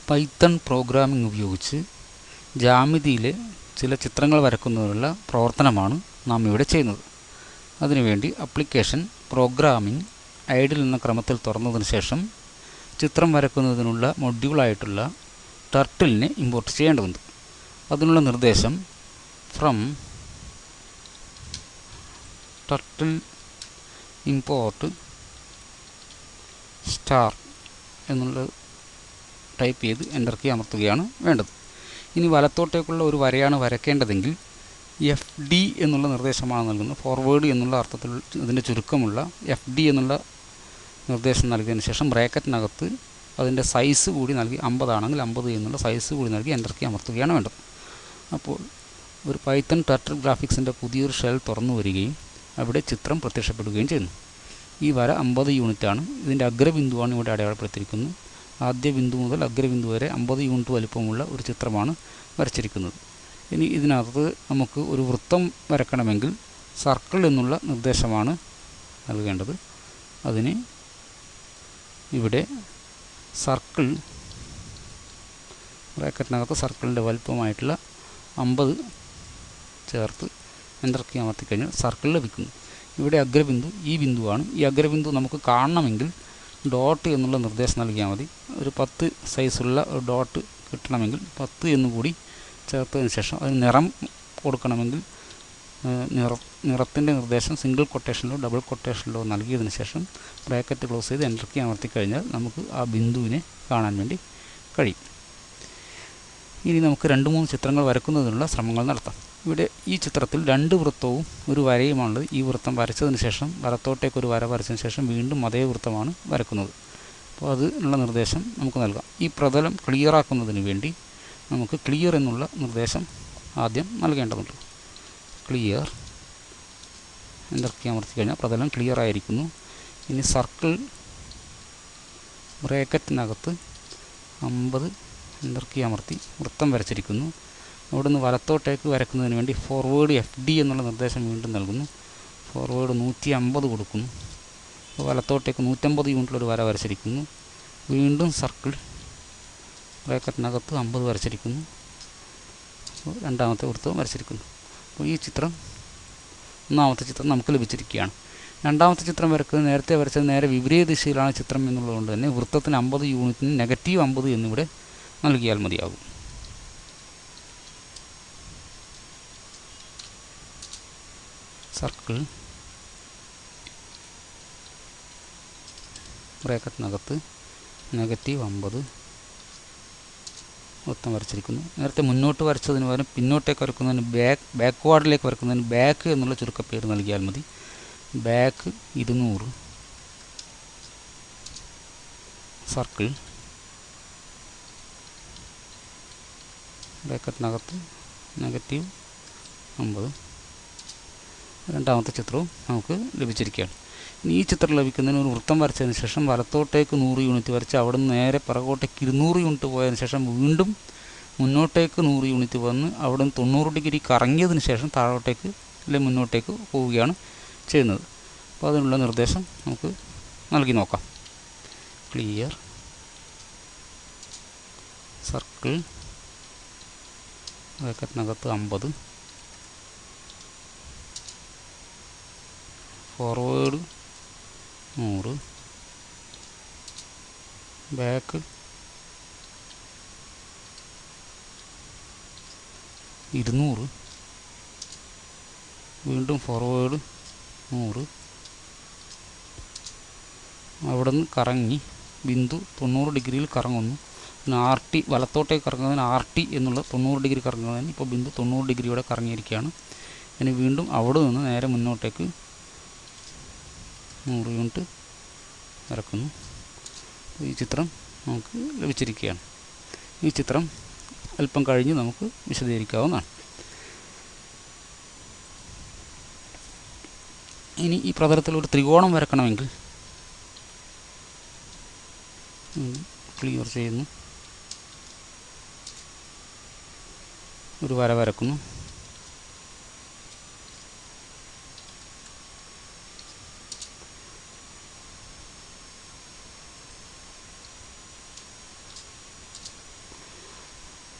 Python programming ഉപയോഗിച്ച് ജ്യാമിതിയിലെ ചില ചിത്രങ്ങൾ വരക്കുന്നതിനുള്ള പ്രവർത്തനമാണ് നാം ഇവിടെ ചെയ്യുന്നത്. അതിനുവേണ്ടി ആപ്ലിക്കേഷൻ പ്രോഗ്രാമിംഗ് ഐഡിൽ എന്ന ക്രമത്തിൽ തുറന്നതിന് ശേഷം ചിത്രം വരക്കുന്നതിനുള്ള മൊഡ്യൂളായിട്ടുള്ള ടർട്ടിലിനെ ഇമ്പോർട്ട് ചെയ്യേണ്ടതുണ്ട്. അതിനുള്ള നിർദ്ദേശം ഫ്രം ടർട്ടിൽ ഇമ്പോർട്ട് സ്റ്റാർ എന്നുള്ളത് ടൈപ്പ് ചെയ്ത് എൻ്റർ കീ അമർത്തുകയാണ് വേണ്ടത്. ഇനി വലത്തോട്ടേക്കുള്ള ഒരു വരയാണ് വരയ്ക്കേണ്ടതെങ്കിൽ FD എന്നുള്ള നിർദ്ദേശമാണ് നൽകുന്നത്. ഫോർവേഡ് എന്നുള്ള അർത്ഥത്തിൽ അതിൻ്റെ ചുരുക്കമുള്ള FD എന്നുള്ള നിർദ്ദേശം നൽകിയതിന് ശേഷം ബ്രാക്കറ്റിനകത്ത് അതിൻ്റെ സൈസ് കൂടി നൽകി 50 ആണെങ്കിൽ 50 എന്നുള്ള സൈസ് കൂടി നൽകി എൻ്റർ കീ അമർത്തുകയാണ് വേണ്ടത്. അപ്പോൾ ഒരു പൈത്തൺ ടർട്ടിൽ ഗ്രാഫിക്സിൻ്റെ പുതിയൊരു ഷെൽ തുറന്നു വരികയും അവിടെ ചിത്രം പ്രത്യക്ഷപ്പെടുകയും ചെയ്യുന്നു. ഈ വര 50 യൂണിറ്റാണ്. ഇതിൻ്റെ അഗ്രബിന്ദുവാണ് ഇവിടെ അടയാളപ്പെടുത്തിയിരിക്കുന്നത്. ആദ്യ ബിന്ദു മുതൽ അഗ്രബിന്ദു വരെ 50 യൂണിറ്റ് വലുപ്പമുള്ള ഒരു ചിത്രമാണ് വരച്ചിരിക്കുന്നത്. ഇനി ഇതിനകത്ത് നമുക്ക് ഒരു വൃത്തം വരക്കണമെങ്കിൽ സർക്കിൾ എന്നുള്ള നിർദ്ദേശമാണ് നൽകേണ്ടത്. അതിന് ഇവിടെ സർക്കിൾ ബ്രാക്കറ്റിനകത്ത് സർക്കിളിൻ്റെ വലുപ്പമായിട്ടുള്ള 50 ചേർത്ത് എൻ്റർ കീ അമർത്തിക്കഴിഞ്ഞാൽ സർക്കിൾ ലഭിക്കുന്നു. ഇവിടെ അഗ്രബിന്ദു ഈ ബിന്ദുവാണ്. ഈ അഗ്രബിന്ദു നമുക്ക് കാണണമെങ്കിൽ ഡോട്ട് എന്നുള്ള നിർദ്ദേശം നൽകിയാൽ മതി. ഒരു 10 സൈസുള്ള ഒരു ഡോട്ട് കിട്ടണമെങ്കിൽ 10 എന്നുകൂടി ചേർത്തതിന് ശേഷം അതിന് നിറം കൊടുക്കണമെങ്കിൽ നിറത്തിൻ്റെ നിർദ്ദേശം സിംഗിൾ കൊട്ടേഷനിലോ ഡബിൾ കൊട്ടേഷനിലോ നൽകിയതിന് ശേഷം ബ്രാക്കറ്റ് ക്ലോസ് ചെയ്ത് എൻ്റർ കീ അമർത്തി കഴിഞ്ഞാൽ നമുക്ക് ആ ബിന്ദുവിനെ കാണാൻ വേണ്ടി കഴിയും. ഇനി നമുക്ക് 2-3 ചിത്രങ്ങൾ വരക്കുന്നതിനുള്ള ശ്രമങ്ങൾ നടത്താം. ഇവിടെ ഈ ചിത്രത്തിൽ 2 വൃത്തവും ഒരു വരയുമാണുള്ളത്. ഈ വൃത്തം വരച്ചതിന് ശേഷം വലത്തോട്ടേക്ക് ഒരു വര വരച്ചതിന് ശേഷം വീണ്ടും അതേ വൃത്തമാണ് വരക്കുന്നത്. അപ്പോൾ അതിനുള്ള നിർദ്ദേശം നമുക്ക് നൽകാം. ഈ പ്രതലം ക്ലിയറാക്കുന്നതിന് വേണ്ടി നമുക്ക് ക്ലിയർ എന്നുള്ള നിർദ്ദേശം ആദ്യം നൽകേണ്ടതുണ്ട്. ക്ലിയർ എൻ്റർ കീ അമർത്തി കഴിഞ്ഞാൽ പ്രതലം ക്ലിയർ ആയിരിക്കുന്നു. ഇനി സർക്കിൾ ബ്രാക്കറ്റിനകത്ത് 50 എൻ്റർ കീ അമർത്തി വൃത്തം വരച്ചിരിക്കുന്നു. അവിടെ നിന്ന് വലത്തോട്ടേക്ക് വരക്കുന്നതിന് വേണ്ടി ഫോർവേഡ് FD എന്നുള്ള നിർദ്ദേശം വീണ്ടും നൽകുന്നു. ഫോർവേഡ് 150 കൊടുക്കുന്നു. അപ്പോൾ വലത്തോട്ടേക്ക് 150 യൂണിറ്റിലൊരു വര വരച്ചിരിക്കുന്നു. വീണ്ടും സർക്കിൾ ബ്രാക്കറ്റിനകത്ത് 50 വരച്ചിരിക്കുന്നു. രണ്ടാമത്തെ വൃത്തവും വരച്ചിരിക്കുന്നു. അപ്പോൾ ഈ ചിത്രം ഒന്നാമത്തെ ചിത്രം നമുക്ക് ലഭിച്ചിരിക്കുകയാണ്. രണ്ടാമത്തെ ചിത്രം വരക്കുന്നത് നേരത്തെ വരച്ചത് നേരെ വിപരീത ദിശയിലാണ് ചിത്രം എന്നുള്ളതുകൊണ്ട് തന്നെ വൃത്തത്തിന് 50 യൂണിറ്റിന് -50 എന്നിവിടെ നൽകിയാൽ മതിയാകും. സർക്കിൾ ബ്രാക്കറ്റിനകത്ത് -50 വൃത്തം വരച്ചിരിക്കുന്നു. നേരത്തെ മുന്നോട്ട് വരച്ചതിന് പകരം പിന്നോട്ടേക്ക് വരക്കുന്നതിന് ബാക്ക്വാർഡിലേക്ക് വരക്കുന്നതിന് ബാക്ക് എന്നുള്ള ചുരുക്കപ്പേര് നൽകിയാൽ മതി. ബാക്ക് 200 സർക്കിൾ ബ്രാക്കറ്റിനകത്ത് -50. രണ്ടാമത്തെ ചിത്രവും നമുക്ക് ലഭിച്ചിരിക്കുകയാണ്. ഇനി ഈ ചിത്രം ലഭിക്കുന്നതിന് ഒരു വൃത്തം വരച്ചതിന് ശേഷം വലത്തോട്ടേക്ക് 100 യൂണിറ്റ് വരച്ച് അവിടെ നിന്ന് നേരെ പിറകോട്ടേക്ക് 200 യൂണിറ്റ് പോയതിന് ശേഷം വീണ്ടും മുന്നോട്ടേക്ക് 100 യൂണിറ്റ് വന്ന് അവിടെ നിന്ന് 90 ഡിഗ്രി കറങ്ങിയതിന് ശേഷം താഴോട്ടേക്ക് അല്ലെങ്കിൽ മുന്നോട്ടേക്ക് പോവുകയാണ് ചെയ്യുന്നത്. അപ്പോൾ അതിനുള്ള നിർദ്ദേശം നമുക്ക് നൽകി നോക്കാം. ക്ലിയർ സർക്കിൾ ബ്രാക്കറ്റിനകത്ത് 50 ഫോർവേഡ് 100 ബാക്ക് 200 വീണ്ടും ഫോർവേഡ് 100 അവിടെ നിന്ന് കറങ്ങി ബിന്ദു 90 ഡിഗ്രിയിൽ കറങ്ങുന്നു. RT വലത്തോട്ടേക്ക് കറങ്ങുന്നതിന് RT എന്നുള്ള 90 ഡിഗ്രി കറങ്ങുന്നതിന് ഇപ്പോൾ ബിന്ദു 90 ഡിഗ്രിയോടെ കറങ്ങിയിരിക്കുകയാണ്. ഇനി വീണ്ടും അവിടെ നിന്ന് നേരെ മുന്നോട്ടേക്ക് 100 യൂണിറ്റ് വരക്കുന്നു. ഈ ചിത്രം നമുക്ക് ലഭിച്ചിരിക്കുകയാണ്. ഈ ചിത്രം അല്പം കഴിഞ്ഞ് നമുക്ക് വിശദീകരിക്കാവുന്നതാണ്. ഇനി ഈ പ്രതലത്തിൽ ഒരു ത്രികോണം വരക്കണമെങ്കിൽ ക്ലിയർ ചെയ്യുന്നു. ഒരു വര വരക്കുന്നു.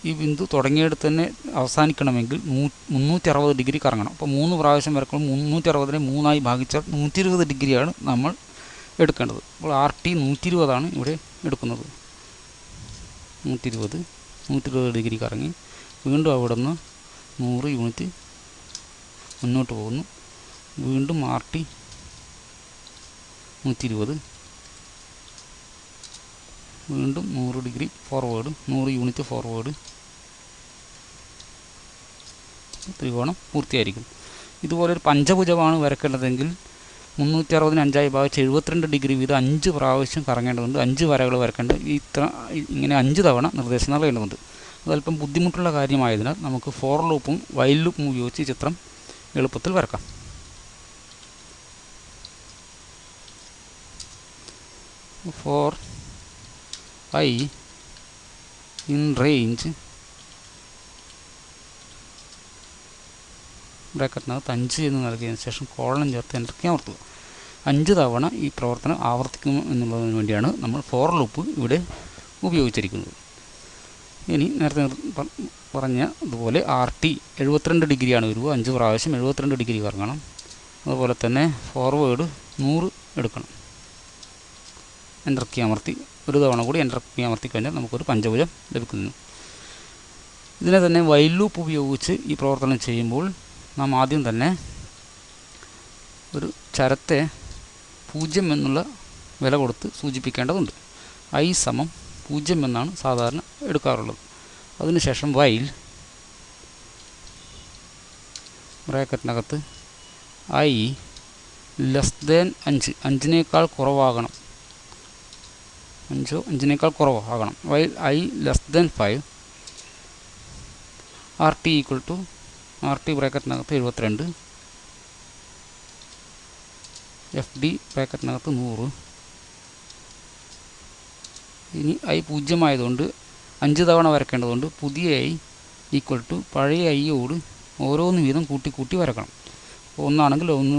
ഈ ബിന്ദു തുടങ്ങിയിടത്ത് തന്നെ അവസാനിക്കണമെങ്കിൽ 360 ഡിഗ്രി കറങ്ങണം. അപ്പോൾ 3 പ്രാവശ്യം വരക്കുമ്പോൾ 360നെ 3ആയി ഭാഗിച്ചാൽ 120 ഡിഗ്രിയാണ് നമ്മൾ എടുക്കേണ്ടത്. അപ്പോൾ RT 120ആണ് ഇവിടെ എടുക്കുന്നത്. 120 ഡിഗ്രി കറങ്ങി വീണ്ടും അവിടെ നിന്ന് 100 യൂണിറ്റ് മുന്നോട്ട് പോകുന്നു. വീണ്ടും RT 120, വീണ്ടും 100 ഡിഗ്രി ഫോർവേഡ്, 100 യൂണിറ്റ് ഫോർവേഡ്. ത്രികോണം പൂർത്തിയായിരിക്കും. ഇതുപോലെ ഒരു പഞ്ചഭുജമാണ് വരക്കേണ്ടതെങ്കിൽ 360ന് 5ആയി ഭാഗിച്ച് 72 ഡിഗ്രി വീതം 5 പ്രാവശ്യം കറങ്ങേണ്ടതുണ്ട്. 5 വരകൾ വരക്കേണ്ടത് ഇങ്ങനെ 5 തവണ നിർദ്ദേശം നൽകേണ്ടതുണ്ട്. അതല്പം ബുദ്ധിമുട്ടുള്ള കാര്യമായതിനാൽ നമുക്ക് ഫോർ ലൂപ്പും വൈൽ ലൂപ്പും ഉപയോഗിച്ച് ഈ ചിത്രം എളുപ്പത്തിൽ വരക്കാം. ഫോർ I in range ബ്രാക്കറ്റിനകത്ത് 5 എന്ന് നൽകിയതിന് ശേഷം കോളൻ ചേർത്ത് എൻ്റർ അമർത്തുക. 5 തവണ ഈ പ്രവർത്തനം ആവർത്തിക്കും എന്നുള്ളതിന് വേണ്ടിയാണ് നമ്മൾ ഫോർ ലൂപ്പ് ഇവിടെ ഉപയോഗിച്ചിരിക്കുന്നത്. ഇനി നേരത്തെ പറഞ്ഞ അതുപോലെ RT 72 ഡിഗ്രിയാണ് വരിക. 5 പ്രാവശ്യം 72 ഡിഗ്രി കറങ്ങണം. അതുപോലെ തന്നെ ഫോർവേഡ് 100 എടുക്കണം. എൻ്റർ കീ അമർത്തി ഒരു തവണ കൂടി എൻ്റർ കീ അമർത്തി കഴിഞ്ഞാൽ നമുക്കൊരു പഞ്ചഭുജം ലഭിക്കുന്നു. ഇതിനെ തന്നെ വൈൽ ലൂപ്പ് ഉപയോഗിച്ച് ഈ പ്രവർത്തനം ചെയ്യുമ്പോൾ നാം ആദ്യം തന്നെ ഒരു ചരത്തെ 0 എന്നുള്ള വില കൊടുത്ത് സൂചിപ്പിക്കേണ്ടതുണ്ട്. I = 0 എന്നാണ് സാധാരണ എടുക്കാറുള്ളത്. അതിനുശേഷം വൈൽ ബ്രാക്കറ്റിനകത്ത് I <5 5-നേക്കാൾ കുറവാകണം. 5-നേക്കാൾ കുറവാകണം. വൈൽ I <5 RT ബ്രാക്കറ്റിനകത്ത് 72, FD ബ്രാക്കറ്റിനകത്ത് 100. ഇനി I 0 ആയതുകൊണ്ട് 5 തവണ വരക്കേണ്ടതുകൊണ്ട് പുതിയ I പഴയ Iയോട് ഓരോന്ന് വീതം കൂട്ടി വരക്കണം. അപ്പോൾ ഒന്നാണെങ്കിൽ 1,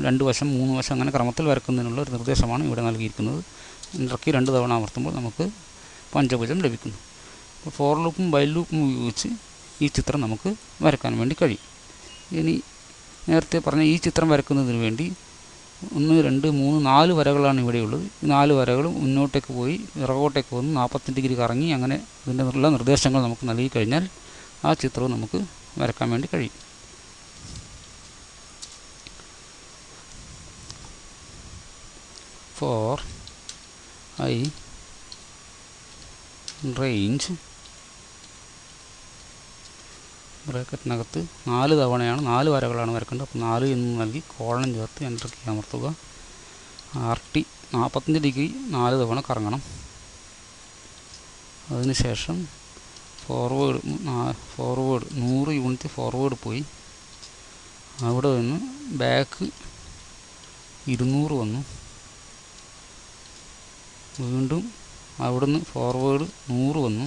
2 വശം 3 വശം അങ്ങനെ ക്രമത്തിൽ വരക്കുന്നതിനുള്ള ഒരു നിർദ്ദേശമാണ് ഇവിടെ നൽകിയിരിക്കുന്നത്. എൻ്റർ 2 തവണ അമർത്തുമ്പോൾ നമുക്ക് പഞ്ചഭുജം ലഭിക്കുന്നു. അപ്പോൾ ഫോർ ലൂപ്പും വൈൽ ലൂപ്പും ഉപയോഗിച്ച് ഈ ചിത്രം നമുക്ക് വരക്കാൻ വേണ്ടി കഴിയും. ഇനി നേരത്തെ പറഞ്ഞ ഈ ചിത്രം വരക്കുന്നതിന് വേണ്ടി 1, 2, 3, 4 വരകളാണ് ഇവിടെയുള്ളത്. ഈ 4 വരകളും മുന്നോട്ടേക്ക് പോയി ഇറകോട്ടേക്ക് വന്ന് 45 ഡിഗ്രി കറങ്ങി അങ്ങനെ ഇതിൻ്റെ ഉള്ള നിർദ്ദേശങ്ങൾ നമുക്ക് നൽകി കഴിഞ്ഞാൽ ആ ചിത്രവും നമുക്ക് വരക്കാൻ വേണ്ടി കഴിയും. ഫോർ I range ബ്രാക്കറ്റിനകത്ത് 4 തവണയാണ് 4 വരകളാണ് വരക്കേണ്ടത്. അപ്പോൾ 4 എന്ന് നൽകി കോളൻ ചേർത്ത് എൻ്റർ കീ അമർത്തുക. RT 45 ഡിഗ്രി 4 തവണ കറങ്ങണം. അതിനുശേഷം ഫോർവേഡ് 100 യൂണിറ്റ് ഫോർവേഡ് പോയി അവിടെ നിന്ന് ബാക്ക് 200 വന്നു. വീണ്ടും അവിടുന്ന് ഫോർവേഡ് 100 വന്നു.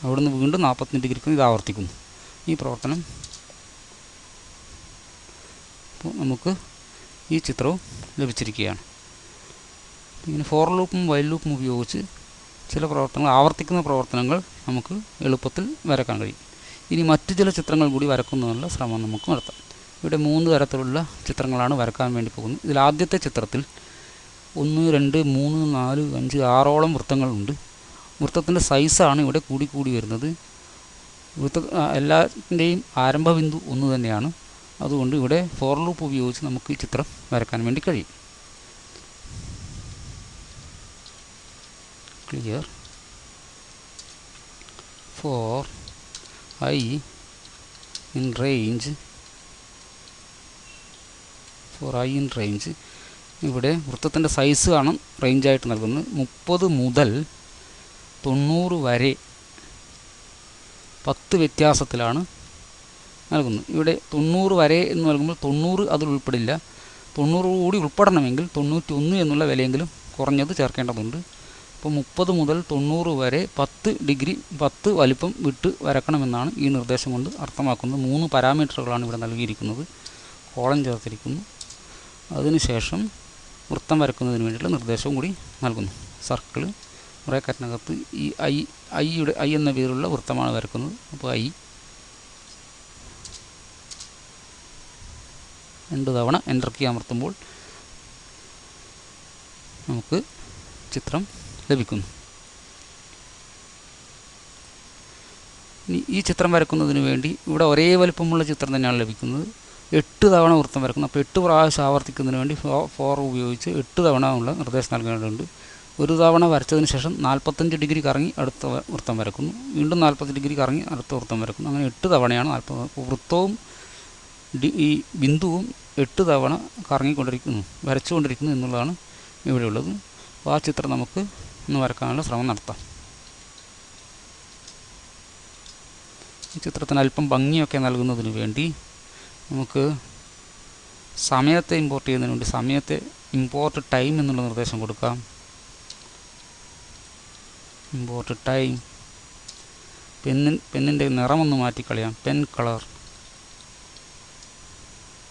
അവിടുന്ന് വീണ്ടും 45 ഡിഗ്രിക്ക് ഇത് ആവർത്തിക്കുന്നു. ഈ പ്രവർത്തനം അപ്പോൾ നമുക്ക് ഈ ചിത്രവും ലഭിച്ചിരിക്കുകയാണ്. ഇങ്ങനെ ഫോർ ലൂപ്പും വൈൽ ലൂപ്പും ഉപയോഗിച്ച് ചില പ്രവർത്തനങ്ങൾ ആവർത്തിക്കുന്ന പ്രവർത്തനങ്ങൾ നമുക്ക് എളുപ്പത്തിൽ വരക്കാൻ കഴിയും. ഇനി മറ്റു ചില ചിത്രങ്ങൾ കൂടി വരക്കുന്നതിനുള്ള ശ്രമം നമുക്ക് നടത്താം. ഇവിടെ 3 തരത്തിലുള്ള ചിത്രങ്ങളാണ് വരക്കാൻ വേണ്ടി പോകുന്നത്. ഇതിൽ ആദ്യത്തെ ചിത്രത്തിൽ 1, 2, 3, 4, 5, 6ഓളം വൃത്തങ്ങളുണ്ട്. വൃത്തത്തിൻ്റെ സൈസാണ് ഇവിടെ കൂടി വരുന്നത്. എല്ലാത്തിൻ്റെയും ആരംഭ ബിന്ദു ഒന്ന് തന്നെയാണ്. അതുകൊണ്ട് ഇവിടെ ഫോർ ലൂപ്പ് ഉപയോഗിച്ച് നമുക്ക് ഈ ചിത്രം വരക്കാൻ വേണ്ടി കഴിയും. Clear. For I in range ഇവിടെ വൃത്തത്തിൻ്റെ സൈസ് ആണ് റേഞ്ചായിട്ട് നൽകുന്നത്. 30 മുതൽ 90 വരെ 10 വ്യത്യാസത്തിലാണ് നൽകുന്നത്. ഇവിടെ 90 വരെ എന്ന് നൽകുമ്പോൾ 90 അതിൽ ഉൾപ്പെടില്ല. 90 കൂടി ഉൾപ്പെടണമെങ്കിൽ 91 എന്നുള്ള വിലയെങ്കിലും കുറഞ്ഞത് ചേർക്കേണ്ടതുണ്ട്. അപ്പോൾ 30 മുതൽ 90 വരെ 10 ഡിഗ്രി 10 വലിപ്പം വിട്ട് വരക്കണമെന്നാണ് ഈ നിർദ്ദേശം കൊണ്ട് അർത്ഥമാക്കുന്നത്. 3 പാരാമീറ്ററുകളാണ് ഇവിടെ നൽകിയിരിക്കുന്നത്. കോളം ചേർത്തിരിക്കുന്നു. അതിനുശേഷം വൃത്തം വരക്കുന്നതിന് വേണ്ടിയിട്ടുള്ള നിർദ്ദേശവും കൂടി നൽകുന്നു. സർക്കിൾ ബ്രാക്കറ്റിനകത്ത് ഈ ഐ എന്ന പേരുള്ള വൃത്തമാണ് വരക്കുന്നത്. അപ്പോൾ ഐ 2 തവണ എൻ്റർ കീ അമർത്തുമ്പോൾ നമുക്ക് ചിത്രം ലഭിക്കുന്നു. ഇനി ഈ ചിത്രം വരക്കുന്നതിന് വേണ്ടി ഇവിടെ ഒരേ വലിപ്പമുള്ള ചിത്രം തന്നെയാണ് ലഭിക്കുന്നത്. 8 തവണ വൃത്തം വരക്കുന്നു. അപ്പോൾ 8 പ്രാവശ്യം ആവർത്തിക്കുന്നതിന് വേണ്ടി ഫോർ ഉപയോഗിച്ച് 8 തവണ ഉള്ള നിർദ്ദേശം നൽകേണ്ടതുണ്ട്. ഒരു തവണ വരച്ചതിന് ശേഷം 45 ഡിഗ്രി കറങ്ങി അടുത്ത വൃത്തം വരക്കുന്നു. വീണ്ടും 40 ഡിഗ്രി കറങ്ങി അടുത്ത വൃത്തം വരക്കുന്നു. അങ്ങനെ 8 തവണയാണ് 40. വൃത്തവും ഈ ബിന്ദുവും 8 തവണ വരച്ചുകൊണ്ടിരിക്കുന്നു എന്നുള്ളതാണ് ഇവിടെയുള്ളത്. അപ്പോൾ ആ ചിത്രം നമുക്ക് ഒന്ന് വരക്കാനുള്ള ശ്രമം നടത്താം. ഈ ചിത്രത്തിന് അല്പം ഭംഗിയൊക്കെ നൽകുന്നതിന് വേണ്ടി നമുക്ക് സമയത്തെ ഇമ്പോർട്ട് ചെയ്യുന്നതിന് വേണ്ടി സമയത്തെ ഇമ്പോർട്ട് ടൈം എന്നുള്ള നിർദ്ദേശം കൊടുക്കാം. Import time. പെന്നിൻ്റെ നിറമൊന്ന് മാറ്റിക്കളയാം. Pen colour.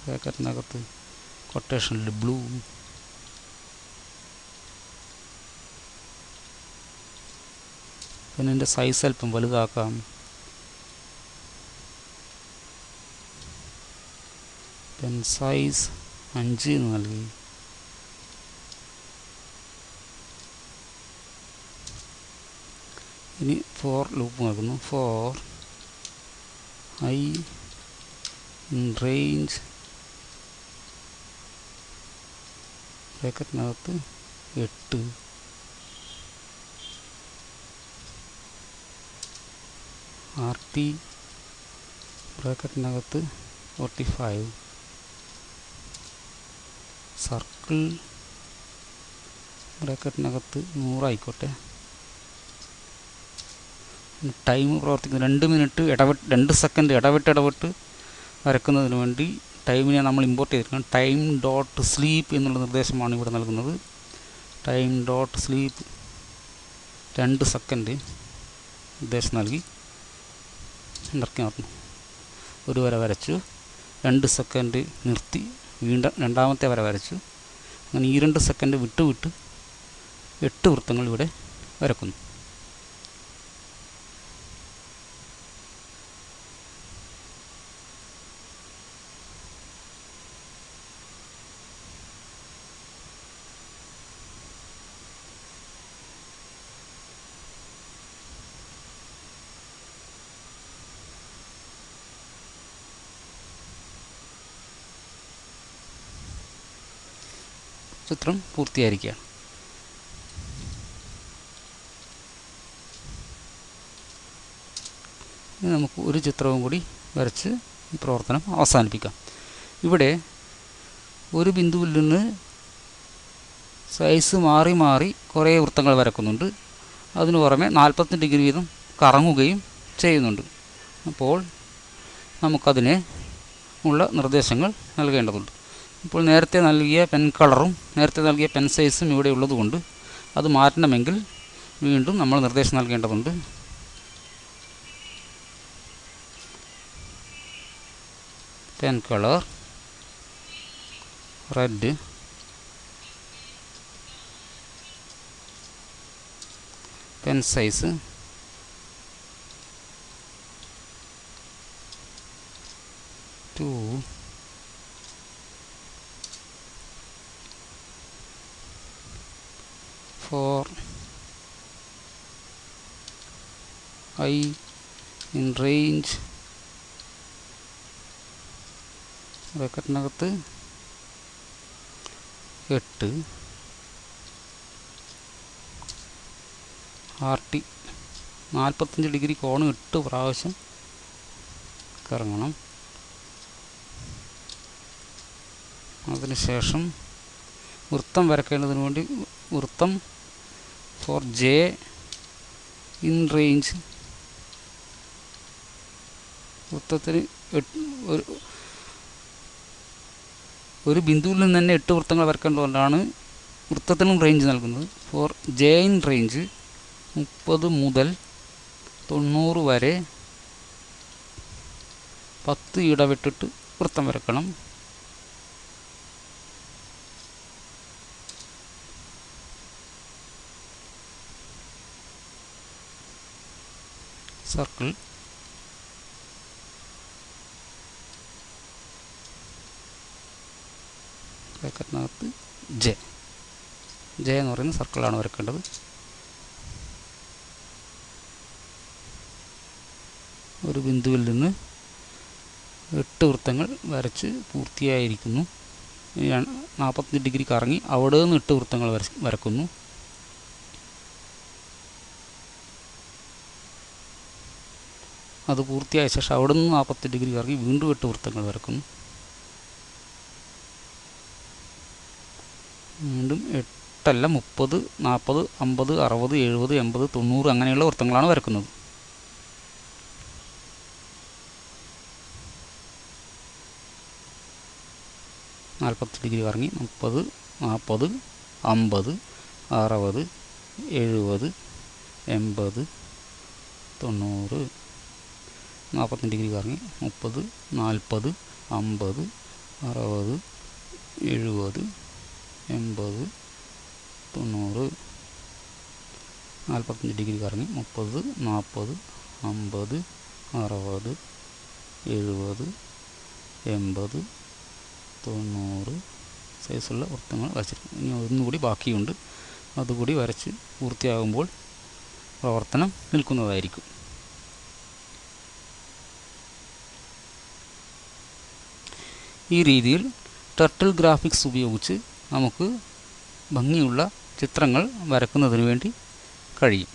ബ്രാക്കറ്റിനകത്ത് കൊട്ടേഷനിൽ ബ്ലൂ. പെന്നിൻ്റെ സൈസ് അല്പം വലുതാക്കാം. പെൻ സൈസ് 5 എന്ന് നൽകി. ഇനി ഫോർ ലൂപ്പ് നൽകുന്നു. ഫോർ ഐ ഇൻ റേഞ്ച് ബ്രാക്കറ്റിനകത്ത് 8 RT ബ്രാക്കറ്റിനകത്ത് 45 സർക്കിൾ ബ്രാക്കറ്റിനകത്ത് 100 ആയിക്കോട്ടെ. ടൈം പ്രവർത്തിക്കുന്നത് 2 മിനിറ്റ് 2 സെക്കൻഡ് ഇടവിട്ട് വരക്കുന്നതിന് വേണ്ടി ടൈമിനെ നമ്മൾ ഇമ്പോർട്ട് ചെയ്തിരിക്കണം. ടൈം ഡോട്ട് സ്ലീപ്പ് എന്നുള്ള നിർദ്ദേശമാണ് ഇവിടെ നൽകുന്നത്. ടൈം ഡോട്ട് സ്ലീപ്പ് 2 സെക്കൻഡ് നിർദ്ദേശം നൽകി ഇറക്കി നടന്നു. ഒരു വര വരച്ചു, 2 സെക്കൻഡ് നിർത്തി, വീണ്ടും രണ്ടാമത്തെ വര വരച്ചു. അങ്ങനെ ഈ 2 സെക്കൻഡ് വിട്ട് 8 വൃത്തങ്ങൾ ഇവിടെ വരക്കുന്നു. ചിത്രം പൂർത്തിയായിരിക്കുകയാണ്. ഇനി നമുക്ക് ഒരു ചിത്രവും കൂടി വരച്ച് ഈ പ്രവർത്തനം അവസാനിപ്പിക്കാം. ഇവിടെ ഒരു ബിന്ദുവിൽ നിന്ന് സൈസ് മാറി കുറേ വൃത്തങ്ങൾ വരക്കുന്നുണ്ട്. അതിനു പുറമെ 45 ഡിഗ്രി വീതം കറങ്ങുകയും ചെയ്യുന്നുണ്ട്. അപ്പോൾ നമുക്കതിന് ഉള്ള നിർദ്ദേശങ്ങൾ നൽകേണ്ടതുണ്ട്. ഇപ്പോൾ നേരത്തെ നൽകിയ പെൻ കളറും നേരത്തെ നൽകിയ പെൻ സൈസും ഇവിടെ ഉള്ളതുകൊണ്ട് അത് മാറ്റണമെങ്കിൽ വീണ്ടും നമ്മൾ നിർദ്ദേശം നൽകേണ്ടതുണ്ട്. Pen colour red, pen size 2, for I in range ബ്രാക്കറ്റിനകത്ത് 8 RT 45 degree cone 8 പ്രാവശ്യം കറങ്ങണം. അതിനുശേഷം വൃത്തം വരക്കേണ്ടതിന് വേണ്ടി വൃത്തം ഫോർ J ഇൻ റേഞ്ച് വൃത്തത്തിന് ഒരു ബിന്ദുവിൽ നിന്ന് തന്നെ 8 വൃത്തങ്ങൾ വരക്കേണ്ടതുകൊണ്ടാണ് വൃത്തത്തിനും റേഞ്ച് നൽകുന്നത്. ഫോർ J ഇൻ റേഞ്ച് 30 മുതൽ 90 വരെ 10 ഇടവിട്ടിട്ട് വൃത്തം വരക്കണം. സർക്കിൾ ബ്രാക്കറ്റിനകത്ത് ജെ എന്ന് പറയുന്ന സർക്കിളാണ് വരക്കേണ്ടത്. ഒരു ബിന്ദുവിൽ നിന്ന് 8 വൃത്തങ്ങൾ വരച്ച് പൂർത്തിയായിരിക്കുന്നു. 45 ഡിഗ്രി കറങ്ങി അവിടെ നിന്ന് 8 വൃത്തങ്ങൾ വരക്കുന്നു. അത് പൂർത്തിയായ ശേഷം അവിടെ നിന്ന് 45 ഡിഗ്രി കറങ്ങി വീണ്ടും 8 വൃത്തങ്ങൾ വരക്കുന്നു. വീണ്ടും 8 അല്ല 30, 40, 50, 60, 70, 80, 90 അങ്ങനെയുള്ള വൃത്തങ്ങളാണ് വരക്കുന്നത്. നാൽപ്പത്തി ഡിഗ്രി കറങ്ങി 30, 40, 50, 60, 70, 80, 90. 45 ഡിഗ്രി കറങ്ങി 30, 40, 50, 60, 70, 80, 90. 45 ഡിഗ്രി കറങ്ങി 30, 40, 50, 60, 70, 80, 90 സൈസുള്ള വൃത്തങ്ങൾ വരച്ചിരിക്കും. ഇനി ഒന്നുകൂടി ബാക്കിയുണ്ട്. അതുകൂടി വരച്ച് പൂർത്തിയാകുമ്പോൾ പ്രവർത്തനം നിൽക്കുന്നതായിരിക്കും. ഈ രീതിയിൽ ടർട്ടിൽ ഗ്രാഫിക്സ് ഉപയോഗിച്ച് നമുക്ക് ഭംഗിയുള്ള ചിത്രങ്ങൾ വരക്കുന്നതിന് വേണ്ടി കഴിയും.